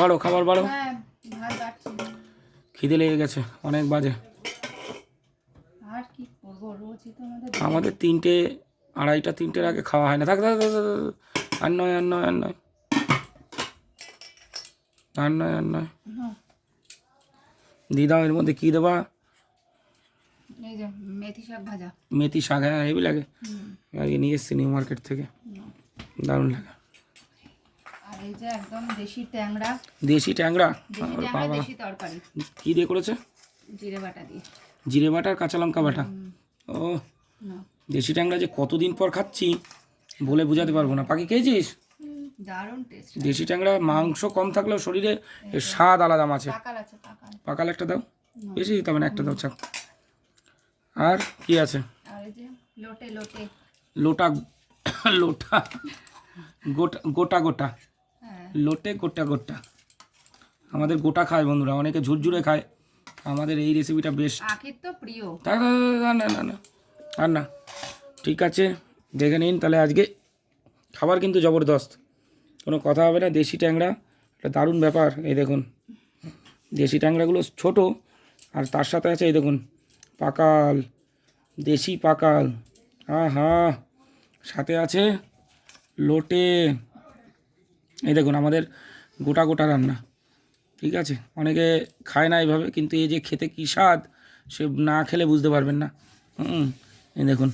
বাড়ো খাবার বাড়ো, হ্যাঁ ভাত বাড়ছি। খিদে লেগে গেছে, অনেক বাজে। আর কি করবো, রোজই তো আমাদের 3টে 2:30 3টের আগে খাওয়া হয় না। থাক থাক থাক, থাক, থাক, থাক। আর নয় আর নয় আর নয় আর নয় আর নয়। দিদা এর মধ্যে কী দেবা? এই যে মেথি শাক ভাজা। মেথি শাক, হ্যাঁ হেভি লাগে। আজকে নিয়ে এসছি নিউ মার্কেট থেকে, দারুণ লাগে। আর এই যে একদম দেশি ট্যাংরা। দেশি ট্যাংরা, বাবা দেশি তরকারি। কী দিয়ে করেছে? জিরে বাটা দিয়ে। জিরে বাটা আর কাঁচা লঙ্কা বাটা। ও না দেশি ট্যাংরা যে কতদিন পর খাচ্ছি বলে বোঝাতে পারবো না। পাখি খেয়েছিস? দারুণ টেস্ট। দেশি ট্যাংরা মাংস কম থাকলেও শরীরে এর স্বাদ আলাদা মাছে। পাকাল আছে পাকাল। পাকাল একটা দাও, বেশি দিতে হবে না, একটা দাও চাক। আর কি আছে? আর এই যে লোটে লোটে। লোটা লোটা গোটা গোটা গোটা হ্যাঁ লোটে গোটা গোটা। আমাদের গোটা খায় বন্ধুরা, অনেকে ঝুরঝুরে খায়, আমাদের এই রেসিপিটা বেশ। আখির তো প্রিয়। না না না না আর না। ঠিক আছে, দেখে নিন তাহলে। আজকে খাবার কিন্তু জবরদস্ত, কোনো কথা হবে না। দেশি ট্যাংরা একটা দারুণ ব্যাপার। এই দেখুন দেশি ট্যাংরাগুলো ছোট, আর তার সাথে আছে এই দেখুন পাকাল, দেশি পাকাল। হা সাথে আছে লোটে। এই দেখুন আমাদের গোটা গোটা রান্না। ঠিক আছে, অনেকে খায় না এইভাবে, কিন্তু এই যে খেতে কী স্বাদ সে না খেলে বুঝতে পারবেন না। এই দেখুন।